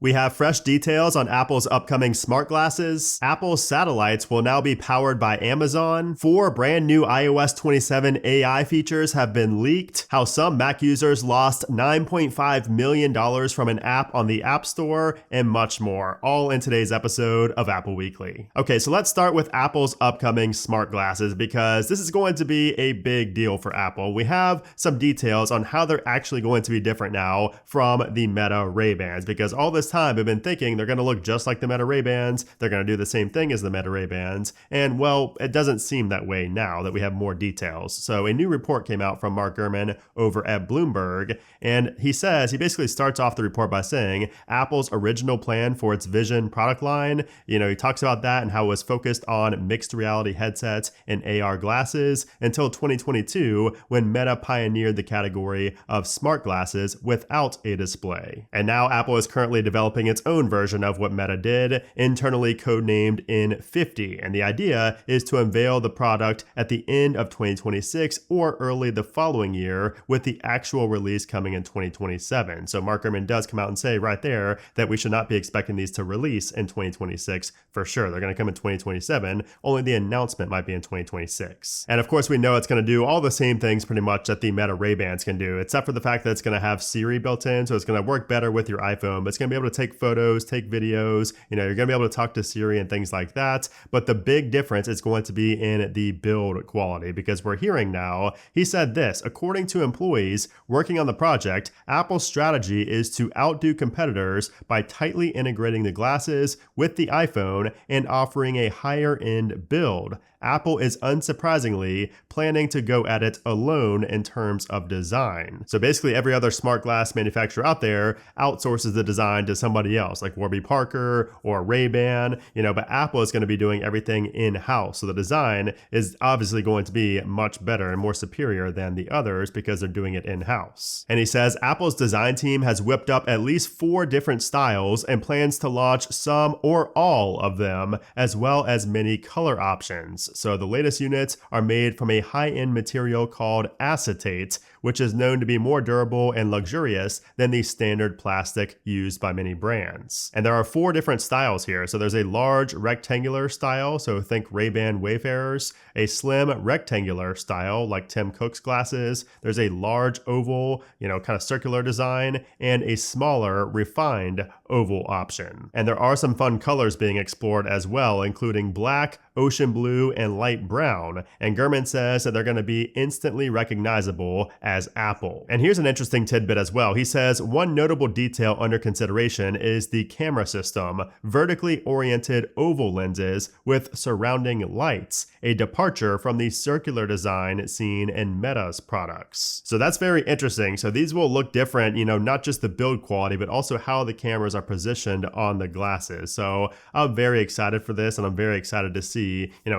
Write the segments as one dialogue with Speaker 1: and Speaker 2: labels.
Speaker 1: We have fresh details on Apple's upcoming smart glasses. Apple's satellites will now be powered by Amazon. 4 brand new iOS 27 AI features have been leaked. How some Mac users lost $9.5 million from an app on the App Store, and much more. All in today's episode of Apple Weekly. Okay, so let's start with Apple's upcoming smart glasses because this is going to be a big deal for Apple. We have some details on how they're actually going to be different now from the Meta Ray-Bans because all this time I've been thinking they're going to look just like the Meta Ray-Bans, they're going to do the same thing as the Meta Ray-Bans, and well, it doesn't seem that way now that we have more details. So a new report came out from Mark Gurman over at Bloomberg, and he basically starts off the report by saying Apple's original plan for its Vision product line, he talks about that and how it was focused on mixed reality headsets and AR glasses until 2022 when Meta pioneered the category of smart glasses without a display. And now Apple is currently developing its own version of what Meta did, internally codenamed N50. And the idea is to unveil the product at the end of 2026 or early the following year, with the actual release coming in 2027. So Mark Gurman does come out and say right there that we should not be expecting these to release in 2026 for sure. They're going to come in 2027, only the announcement might be in 2026. And of course we know it's going to do all the same things pretty much that the Meta Ray-Bans can do, except for the fact that it's going to have Siri built in, so it's going to work better with your iPhone, but it's going to be able to take photos, take videos, you're going to be able to talk to Siri and things like that. But the big difference is going to be in the build quality, because we're hearing now, he said this, according to employees working on the project, Apple's strategy is to outdo competitors by tightly integrating the glasses with the iPhone and offering a higher end build. Apple is unsurprisingly planning to go at it alone in terms of design. So basically every other smart glass manufacturer out there outsources the design to somebody else, like Warby Parker or Ray-Ban, but Apple is going to be doing everything in-house. So the design is obviously going to be much better and more superior than the others because they're doing it in-house. And he says Apple's design team has whipped up at least 4 different styles and plans to launch some or all of them, as well as many color options. So the latest units are made from a high-end material called acetate, which is known to be more durable and luxurious than the standard plastic used by many brands. And there are 4 different styles here. So there's a large rectangular style, so think Ray-Ban Wayfarers, a slim rectangular style like Tim Cook's glasses, there's a large oval, kind of circular design, and a smaller refined oval option. And there are some fun colors being explored as well, including black, ocean blue, and light brown. And Gurman says that they're going to be instantly recognizable as Apple. And here's an interesting tidbit as well. He says one notable detail under consideration is the camera system, vertically oriented oval lenses with surrounding lights, a departure from the circular design seen in Meta's products. So that's very interesting. So these will look different, not just the build quality, but also how the cameras are positioned on the glasses. So I'm very excited for this, and I'm very excited to see,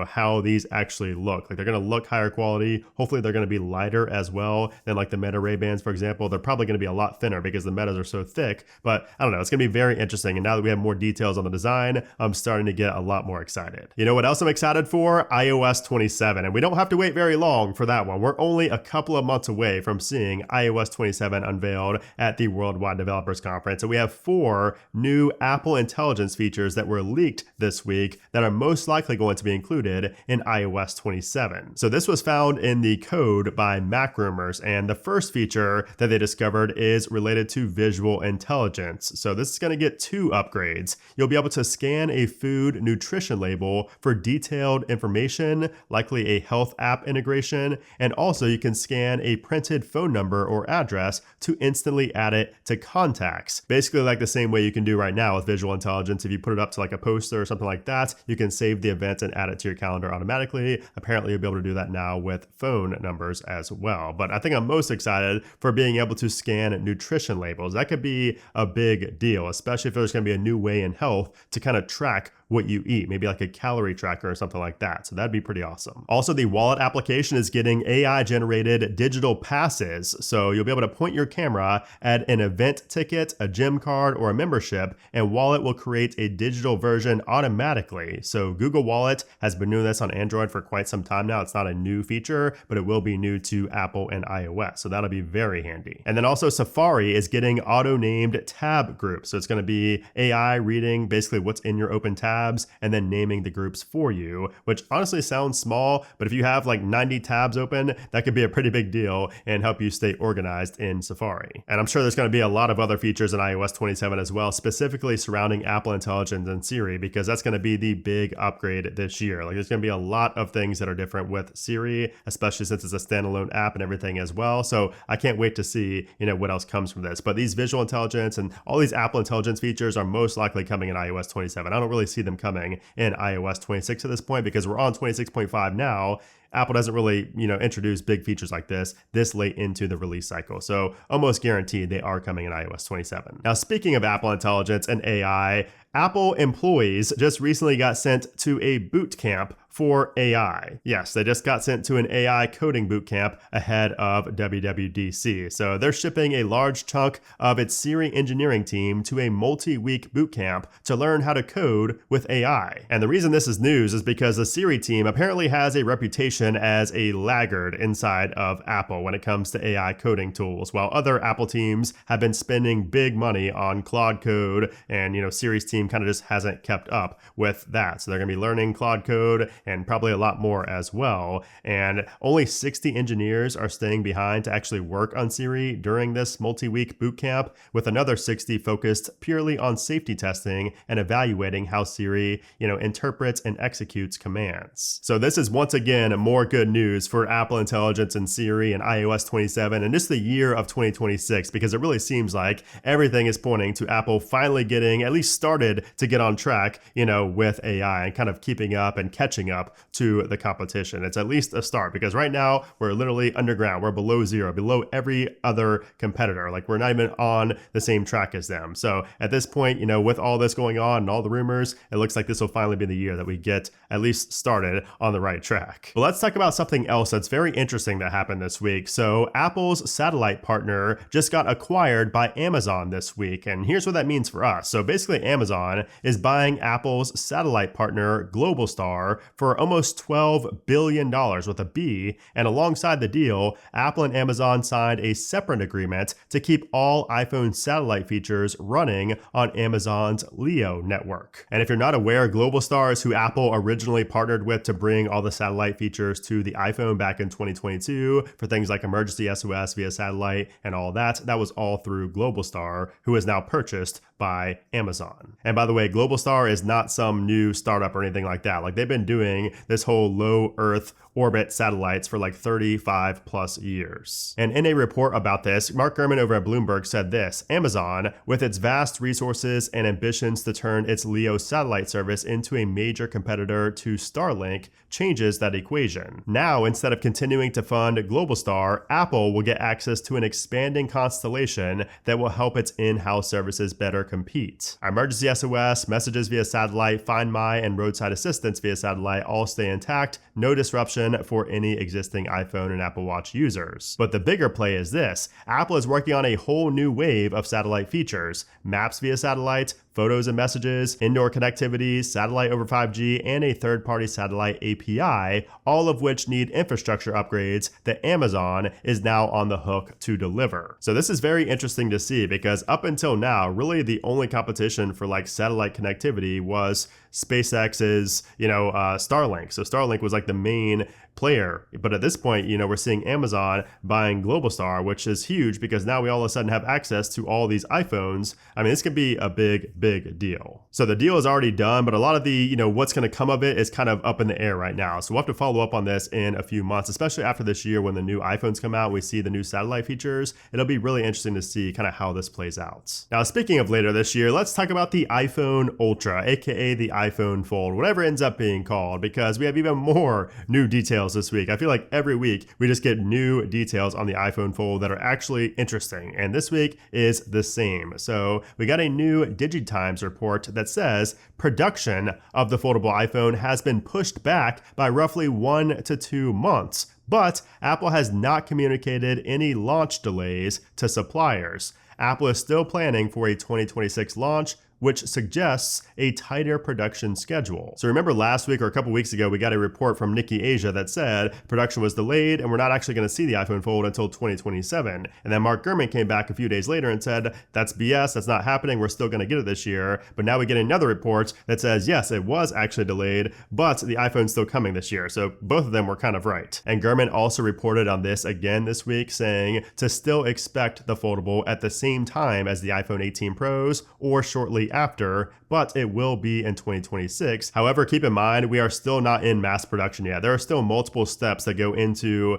Speaker 1: how these actually look. Like they're going to look higher quality. Hopefully they're going to be lighter as well than like the Meta Ray-Bans, for example. They're probably going to be a lot thinner because the Metas are so thick, but I don't know. It's going to be very interesting. And now that we have more details on the design, I'm starting to get a lot more excited. You know what else I'm excited for? iOS 27. And we don't have to wait very long for that one. We're only a couple of months away from seeing iOS 27 unveiled at the Worldwide Developers Conference. And we have 4 new Apple Intelligence features that were leaked this week that are most likely going to be included in iOS 27. So this was found in the code by Mac Rumors, and the first feature that they discovered is related to visual intelligence. So this is going to get 2 upgrades. You'll be able to scan a food nutrition label for detailed information, likely a health app integration, and also you can scan a printed phone number or address to instantly add it to contacts. Basically like the same way you can do right now with visual intelligence. If you put it up to like a poster or something like that, you can save the event and add it to your calendar automatically. Apparently you'll be able to do that now with phone numbers as well. But I think I'm most excited for being able to scan nutrition labels. That could be a big deal, especially if there's going to be a new way in health to kind of track what you eat, maybe like a calorie tracker or something like that. So that'd be pretty awesome. Also, the Wallet application is getting AI generated digital passes. So you'll be able to point your camera at an event ticket, a gym card, or a membership, and Wallet will create a digital version automatically. So Google Wallet has been doing this on Android for quite some time now. It's not a new feature, but it will be new to Apple and iOS. So that'll be very handy. And then also Safari is getting auto-named tab groups. So it's going to be AI reading basically what's in your open tabs and then naming the groups for you, which honestly sounds small, but if you have like 90 tabs open, that could be a pretty big deal and help you stay organized in Safari. And I'm sure there's going to be a lot of other features in iOS 27 as well, specifically surrounding Apple Intelligence and Siri, because that's going to be the big upgrade this year. Like there's going to be a lot of things that are different with Siri, especially since it's a standalone app and everything as well. So I can't wait to see, what else comes from this. But these visual intelligence and all these Apple Intelligence features are most likely coming in iOS 27. I don't really see them coming in iOS 26 at this point because we're on 26.5 now. Apple doesn't really, introduce big features like this late into the release cycle. So almost guaranteed they are coming in iOS 27. Now, speaking of Apple Intelligence and AI, Apple employees just recently got sent to a boot camp for AI. Yes, they just got sent to an AI coding bootcamp ahead of WWDC. So they're shipping a large chunk of its Siri engineering team to a multi-week bootcamp to learn how to code with AI. And the reason this is news is because the Siri team apparently has a reputation as a laggard inside of Apple when it comes to AI coding tools, while other Apple teams have been spending big money on Claude Code, and Siri's team kind of just hasn't kept up with that. So they're going to be learning Claude Code and probably a lot more as well. And only 60 engineers are staying behind to actually work on Siri during this multi-week bootcamp, with another 60 focused purely on safety testing and evaluating how Siri, interprets and executes commands. So this is once again more good news for Apple Intelligence and Siri and iOS 27 and just the year of 2026, because it really seems like everything is pointing to Apple finally getting at least started to get on track, with AI and kind of keeping up and catching up to the competition. It's at least a start, because right now we're literally underground. We're below zero, below every other competitor. Like we're not even on the same track as them. So at this point, with all this going on and all the rumors, it looks like this will finally be the year that we get at least started on the right track. But let's talk about something else that's very interesting that happened this week. So Apple's satellite partner just got acquired by Amazon this week. And here's what that means for us. So basically Amazon is buying Apple's satellite partner Globalstar for almost $12 billion with a B. And alongside the deal, Apple and Amazon signed a separate agreement to keep all iPhone satellite features running on Amazon's Leo network. And if you're not aware, Globalstar is who Apple originally partnered with to bring all the satellite features to the iPhone back in 2022 for things like emergency SOS via satellite and all that. That was all through Globalstar, who is now purchased by Amazon. And by the way, Globalstar is not some new startup or anything like that. Like they've been doing this whole low Earth orbit satellites for like 35 plus years. And in a report about this, Mark Gurman over at Bloomberg said this: Amazon, with its vast resources and ambitions to turn its LEO satellite service into a major competitor to Starlink, changes that equation. Now, instead of continuing to fund Globalstar, Apple will get access to an expanding constellation that will help its in-house services better compete. Emergency SOS, messages via satellite, Find My, and roadside assistance via satellite all stay intact, no disruption for any existing iPhone and Apple Watch users. But the bigger play is this: Apple is working on a whole new wave of satellite features: maps via satellite, photos and messages, indoor connectivity, satellite over 5G, and a third-party satellite API, all of which need infrastructure upgrades that Amazon is now on the hook to deliver. So this is very interesting to see, because up until now, really the only competition for like satellite connectivity was SpaceX's, Starlink. So Starlink was like the main player. But at this point, we're seeing Amazon buying Globalstar, which is huge because now we all of a sudden have access to all these iPhones. I mean, this could be a big deal. So the deal is already done, but a lot of the, what's going to come of it is kind of up in the air right now. So we'll have to follow up on this in a few months, especially after this year when the new iPhones come out, we see the new satellite features. It'll be really interesting to see kind of how this plays out. Now, speaking of later this year, let's talk about the iPhone Ultra, aka the iPhone Fold, whatever it ends up being called, because we have even more new details details this week. I feel like every week we just get new details on the iPhone Fold that are actually interesting. And this week is the same. So we got a new DigiTimes report that says production of the foldable iPhone has been pushed back by roughly 1 to 2 months. But Apple has not communicated any launch delays to suppliers. Apple is still planning for a 2026 launch, which suggests a tighter production schedule. So remember last week or a couple weeks ago, we got a report from Nikkei Asia that said production was delayed and we're not actually gonna see the iPhone Fold until 2027. And then Mark Gurman came back a few days later and said, that's BS, that's not happening, we're still gonna get it this year. But now we get another report that says, yes, it was actually delayed, but the iPhone's still coming this year. So both of them were kind of right. And Gurman also reported on this again this week, saying to still expect the foldable at the same time as the iPhone 18 Pros or shortly after, but it will be in 2026. However, keep in mind, we are still not in mass production yet. There are still multiple steps that go into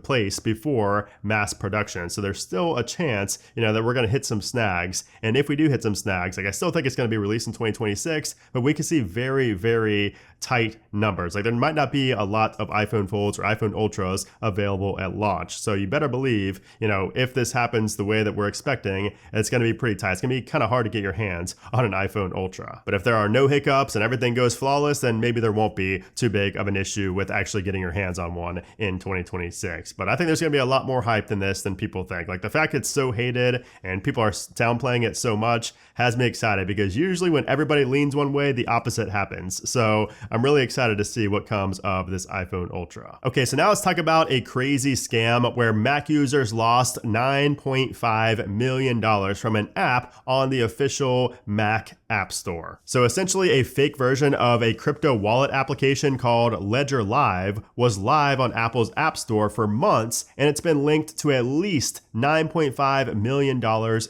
Speaker 1: place before mass production. So there's still a chance, that we're going to hit some snags. And if we do hit some snags, I still think it's going to be released in 2026, but we can see very, very tight numbers. There might not be a lot of iPhone Folds or iPhone Ultras available at launch. So you better believe, if this happens the way that we're expecting, it's going to be pretty tight. It's going to be kind of hard to get your hands on an iPhone Ultra. But if there are no hiccups and everything goes flawless, then maybe there won't be too big of an issue with actually getting your hands on one in 2026. But I think there's going to be a lot more hype than this than people think. The fact it's so hated and people are downplaying it so much has me excited, because usually when everybody leans one way, the opposite happens. So I'm really excited to see what comes of this iPhone Ultra. Okay, so now let's talk about a crazy scam where Mac users lost $9.5 million from an app on the official Mac App Store. So essentially a fake version of a crypto wallet application called Ledger Live was live on Apple's App Store for months, and it's been linked to at least $9.5 million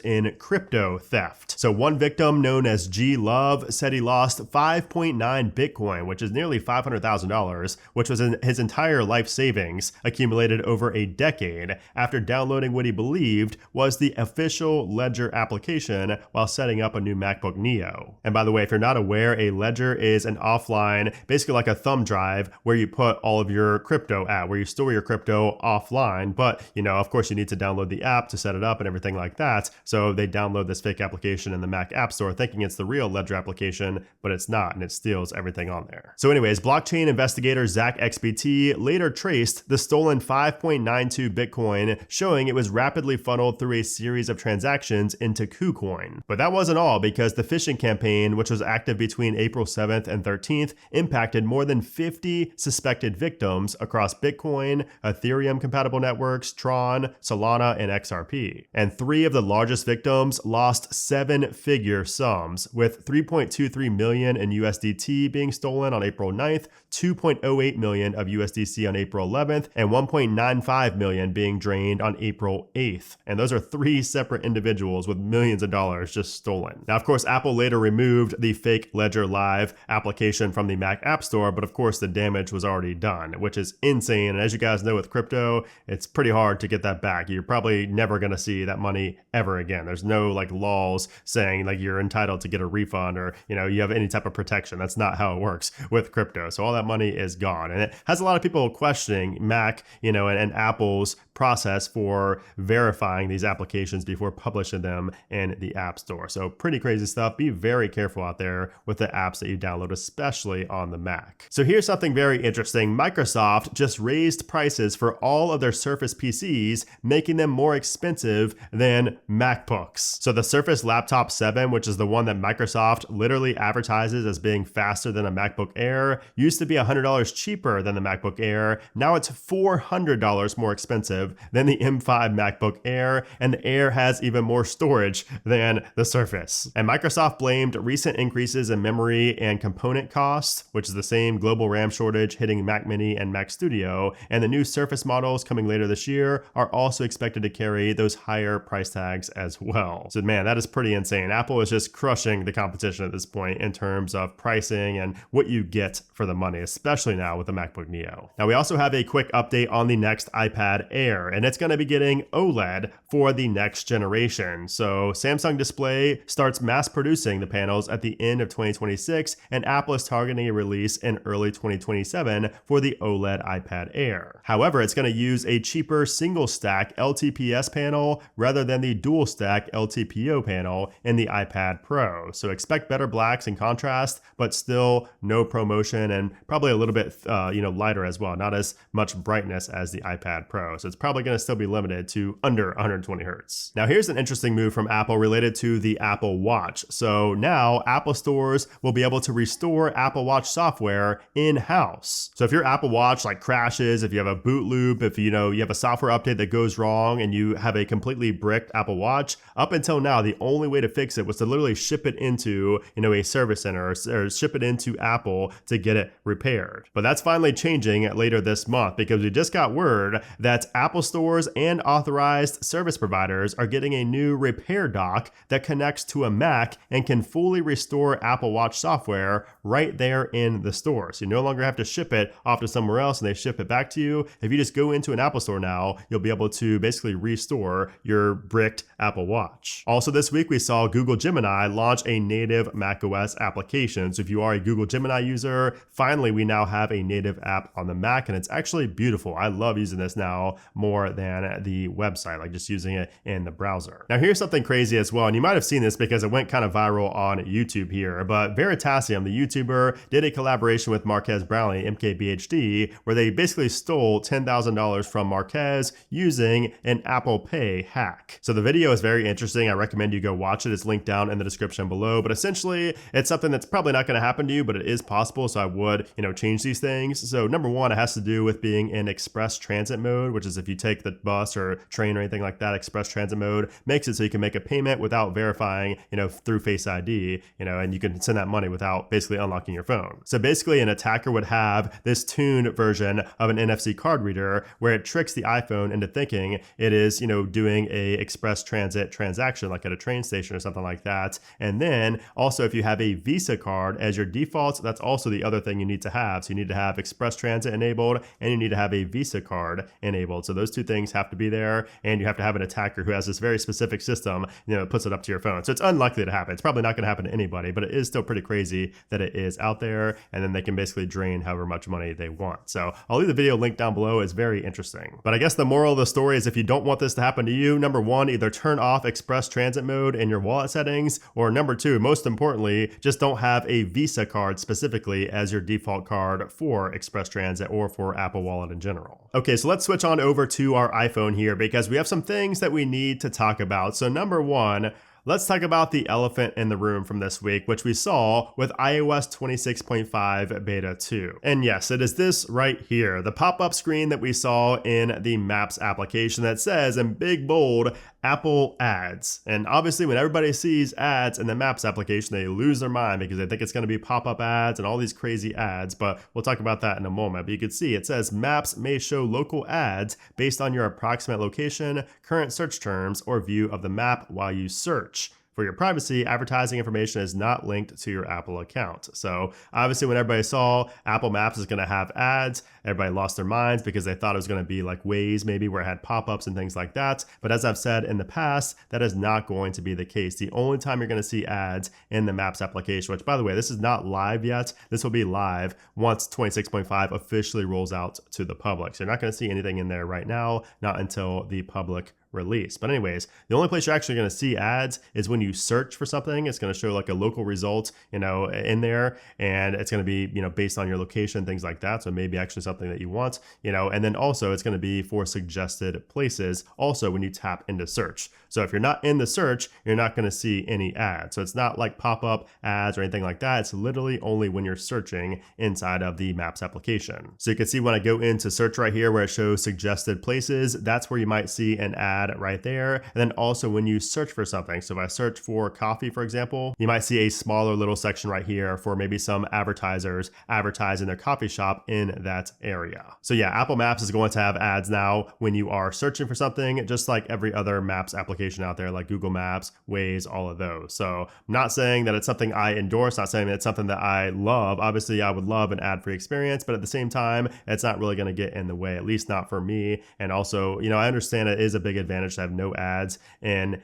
Speaker 1: in crypto theft. So one victim known as G Love said he lost 5.9 Bitcoin, which is nearly $500,000, which was his entire life savings accumulated over a decade, after downloading what he believed was the official Ledger application while setting up a new MacBook Neo. And by the way, if you're not aware, a Ledger is an offline, basically like a thumb drive where you put all of your crypto at, where you store your crypto offline. But, of course you need to download the app to set it up and everything like that. So they download this fake application in the Mac App Store thinking it's the real Ledger application, but it's not, and it steals everything on there. So anyways, blockchain investigator Zach XBT later traced the stolen 5.92 Bitcoin, showing it was rapidly funneled through a series of transactions into KuCoin. But that wasn't all, because the phishing campaign, which was active between April 7th and 13th, impacted more than 50 suspected victims across Bitcoin, Ethereum compatible networks, Tron, Solana, and XRP. And 3 of the largest victims lost 7-figure sums, with 3.23 million in USDT being stolen on April 9th, 2.08 million of USDC on April 11th, and 1.95 million being drained on April 8th. And those are 3 separate individuals with millions of dollars just stolen. Now, of course, Apple later removed the fake Ledger Live application from the Mac App Store, but of course the damage was already done, which is insane. And as you guys know, with crypto, it's pretty hard to get that back. You're probably never going to see that money ever again. There's no laws saying you're entitled to get a refund or, you have any type of protection. That's not how it works with crypto. So all that money is gone. And it has a lot of people questioning Mac, and Apple's process for verifying these applications before publishing them in the App Store. So pretty crazy stuff. Be very careful out there with the apps that you download, especially on the Mac. So here's something very interesting. Microsoft just raised prices for all of their Surface PCs, making them more expensive than MacBooks. So the Surface Laptop 7, which is the one that Microsoft literally advertises as being faster than a MacBook Air, used to be $100 cheaper than the MacBook Air. Now it's $400 more expensive than the M5 MacBook Air, and the Air has even more storage than the Surface. And Microsoft blamed recent increases in memory and component costs, which is the same global RAM shortage hitting Mac Mini and Mac Studio, and the new Surface models coming later this year are also expected to carry those higher price tags as well. So man, that is pretty insane. Apple is just crushing the competition at this point in terms of pricing and what you get for the money, especially now with the MacBook Neo. Now we also have a quick update on the next iPad Air, and it's going to be getting OLED for the next generation. So Samsung Display starts starts mass producing the panels at the end of 2026, and Apple is targeting a release in early 2027 for the OLED iPad Air. However, it's going to use a cheaper single stack LTPS panel rather than the dual stack LTPO panel in the iPad Pro. So expect better blacks and contrast, but still no ProMotion and probably a little bit lighter as well, not as much brightness as the iPad Pro. So it's probably going to still be limited to under 120 hertz. Now here's an interesting move from Apple related to the Apple Watch. So now Apple stores will be able to restore Apple Watch software in-house. So if your Apple Watch like crashes, if you have a boot loop, if you have a software update that goes wrong and you have a completely bricked Apple Watch, up until now the only way to fix it was to literally ship it into a service center or ship it into Apple to get it repaired. But that's finally changing later this month because we just got word that Apple stores and authorized service providers are getting a new repair dock that connects to a Mac and can fully restore Apple Watch software right there in the store. So you no longer have to ship it off to somewhere else and they ship it back to you. If you just go into an Apple store now, you'll be able to basically restore your bricked Apple Watch. Also this week, we saw Google Gemini launch a native macOS application. So if you are a Google Gemini user, finally we now have a native app on the Mac and it's actually beautiful. I love using this now more than the website, like just using it in the browser. Now here's something crazy as well, and you might have seen this because it went kind of viral on YouTube here, but Veritasium, the YouTuber, did a collaboration with Marquez Brownlee, MKBHD, where they basically stole $10,000 from Marquez using an Apple Pay hack. So the video is very interesting. I recommend you go watch it. It's linked down in the description below, but essentially it's something that's probably not going to happen to you, but it is possible. So I would, change these things. So number one, it has to do with being in express transit mode, which is if you take the bus or train or anything like that, express transit mode makes it so you can make a payment without verifying, through Face ID, and you can send that money without basically unlocking your phone. So basically an attacker would have this tuned version of an NFC card reader where it tricks the iPhone into thinking it is, doing a express transit transaction like at a train station or something like that. And then also if you have a Visa card as your default, that's also the other thing you need to have. So you need to have express transit enabled and you need to have a Visa card enabled. So those two things have to be there, and you have to have an attacker who has this very specific system, puts it up to your phone. So it's unlikely to happen. It's probably not going to happen to anybody, but it is still pretty crazy that it is out there, and then they can basically drain however much money they want. So I'll leave the video linked down below. It's very interesting. But I guess the moral of the story is if you don't want this to happen to you, number one, either turn off express transit mode in your wallet settings, or number two, most importantly, just don't have a Visa card specifically as your default card for express transit or for Apple Wallet in general. Okay, so let's switch on over to our iPhone here because we have some things that we need to talk about. So number one, let's talk about the elephant in the room from this week, which we saw with iOS 26.5 Beta 2. And yes, it is this right here, the pop-up screen that we saw in the Maps application that says in big bold, Apple ads. And obviously when everybody sees ads in the Maps application, they lose their mind because they think it's going to be pop-up ads and all these crazy ads, but we'll talk about that in a moment. But you can see it says Maps may show local ads based on your approximate location, current search terms, or view of the map while you search. For your privacy, advertising information is not linked to your Apple account. So obviously when everybody saw Apple Maps is going to have ads, everybody lost their minds because they thought it was going to be like Waze maybe where it had pop-ups and things like that. But as I've said in the past, that is not going to be the case. The only time you're going to see ads in the Maps application, which by the way, this is not live yet. This will be live once 26.5 officially rolls out to the public. So you're not going to see anything in there right now, not until the public release. But anyways, the only place you're actually going to see ads is when you search for something. It's going to show like a local result, in there, and it's going to be, based on your location, things like that. So maybe actually something that you want, and then also it's going to be for suggested places also when you tap into search. So if you're not in the search, you're not going to see any ads. So it's not like pop-up ads or anything like that. It's literally only when you're searching inside of the Maps application. So you can see when I go into search right here where it shows suggested places, that's where you might see an ad right there. And then also when you search for something, so if I search for coffee, for example, you might see a smaller little section right here for maybe some advertisers advertising their coffee shop in that area. So yeah, Apple Maps is going to have ads now when you are searching for something, just like every other Maps application out there, like Google Maps, Waze, all of those. So I'm not saying that it's something I endorse, not saying that it's something that I love. Obviously, I would love an ad-free experience, but at the same time, it's not really going to get in the way, at least not for me. And also, I understand it is a big advantage to have no ads in,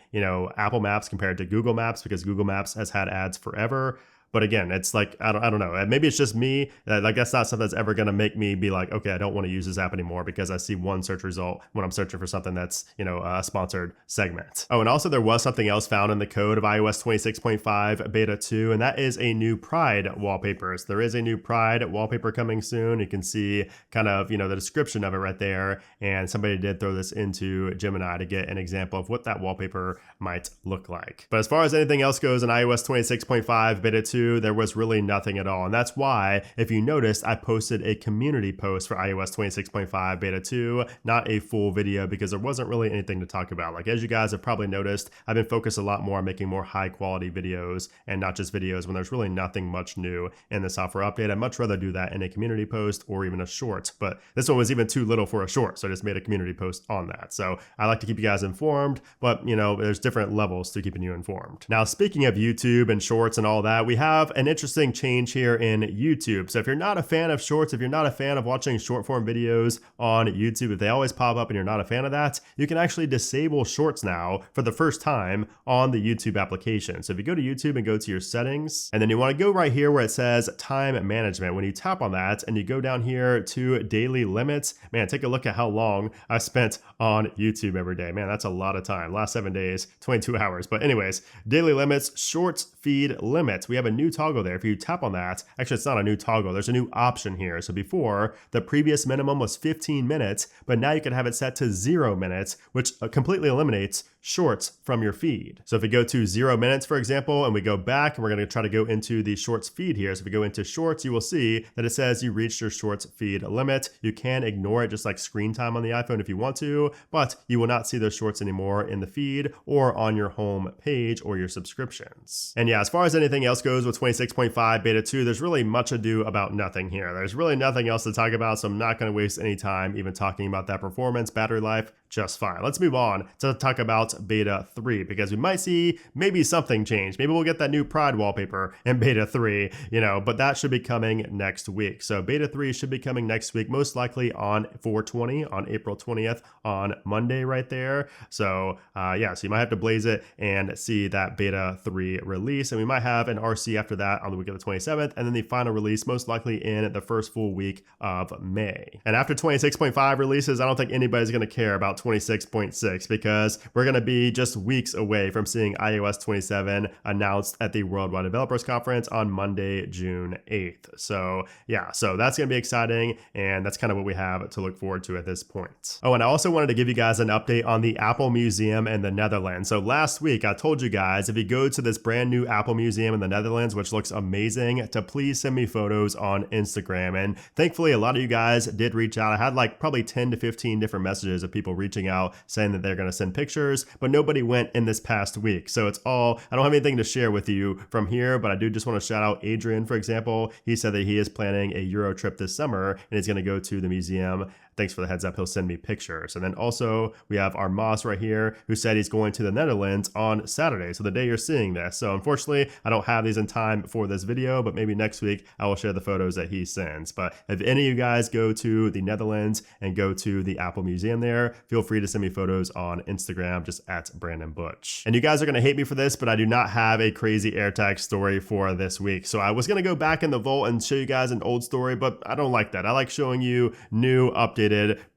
Speaker 1: Apple Maps compared to Google Maps, because Google Maps has had ads forever. But again, it's like, I don't know. Maybe it's just me. Like, that's not something that's ever going to make me be like, okay, I don't want to use this app anymore because I see one search result when I'm searching for something that's, a sponsored segment. Oh, and also there was something else found in the code of iOS 26.5 beta 2, and that is a new Pride wallpaper. So there is a new Pride wallpaper coming soon. You can see kind of, the description of it right there. And somebody did throw this into Gemini to get an example of what that wallpaper might look like. But as far as anything else goes in iOS 26.5 beta 2, there was really nothing at all. And that's why, if you noticed, I posted a community post for iOS 26.5 beta 2, not a full video, because there wasn't really anything to talk about. Like, as you guys have probably noticed, I've been focused a lot more on making more high quality videos and not just videos when there's really nothing much new in the software update. I'd much rather do that in a community post or even a short, but this one was even too little for a short, so I just made a community post on that. So I like to keep you guys informed, but there's different levels to keeping you informed. Now, speaking of YouTube and shorts and all that, we have an interesting change here in YouTube. So if you're not a fan of shorts, if you're not a fan of watching short form videos on YouTube, if they always pop up and you're not a fan of that, you can actually disable shorts now for the first time on the YouTube application. So if you go to YouTube and go to your settings, and then you want to go right here where it says time management, when you tap on that and you go down here to daily limits, man, take a look at how long I spent on YouTube every day. Man, that's a lot of time. Last 7 days, 22 hours. But anyways, daily limits, shorts feed limits. We have a new toggle there. If you tap on that, actually it's not a new toggle, there's a new option here. So before, the previous minimum was 15 minutes, but now you can have it set to 0 minutes, which completely eliminates shorts from your feed. So if we go to 0 minutes, for example, and we go back, and we're going to try to go into the shorts feed here. So if we go into shorts, you will see that it says you reached your shorts feed limit. You can ignore it, just like screen time on the iPhone if you want to, but you will not see those shorts anymore in the feed or on your home page or your subscriptions. And yeah, as far as anything else goes with 26.5 beta 2, there's really much ado about nothing here. There's really nothing else to talk about, so I'm not going to waste any time even talking about that performance, battery life, just fine. Let's move on to talk about beta 3, because we might see maybe something change. Maybe we'll get that new Pride wallpaper in beta 3, but that should be coming next week. So beta 3 should be coming next week, most likely on 4/20, on April 20th, on Monday right there. So so you might have to blaze it and see that beta 3 release, and we might have an RC after that on the week of the 27th, and then the final release most likely in the first full week of May. And after 26.5 releases, I don't think anybody's going to care about 26.6, because we're going to be just weeks away from seeing iOS 27 announced at the Worldwide Developers Conference on Monday, June 8th. So so that's going to be exciting, and that's kind of what we have to look forward to at this point. Oh, and I also wanted to give you guys an update on the Apple Museum in the Netherlands. So last week I told you guys, if you go to this brand new Apple Museum in the Netherlands, which looks amazing, to please send me photos on Instagram. And thankfully a lot of you guys did reach out. I had like probably 10 to 15 different messages of people reaching out saying that they're going to send pictures, but nobody went in this past week. So it's all, I don't have anything to share with you from here, but I do just want to shout out Adrian, for example. He said that he is planning a Euro trip this summer and he's going to go to the museum. Thanks for the heads up. He'll send me pictures. And then also we have our Moss right here who said he's going to the Netherlands on Saturday. So the day you're seeing this. So unfortunately, I don't have these in time for this video, but maybe next week I will share the photos that he sends. But if any of you guys go to the Netherlands and go to the Apple Museum there, feel free to send me photos on Instagram, just at Brandon Butch. And you guys are going to hate me for this, but I do not have a crazy AirTag story for this week. So I was going to go back in the vault and show you guys an old story, but I don't like that. I like showing you new updated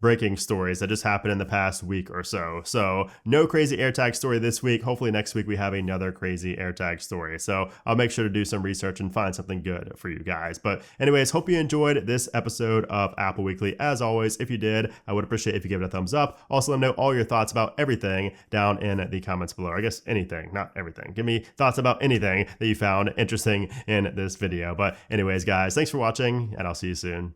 Speaker 1: breaking stories that just happened in the past week or so. So no crazy AirTag story this week. Hopefully next week we have another crazy AirTag story. So I'll make sure to do some research and find something good for you guys. But anyways, hope you enjoyed this episode of Apple Weekly. As always, if you did, I would appreciate if you give it a thumbs up. Also, let me know all your thoughts about everything down in the comments below. I guess anything, not everything. Give me thoughts about anything that you found interesting in this video. But anyways, guys, thanks for watching, and I'll see you soon.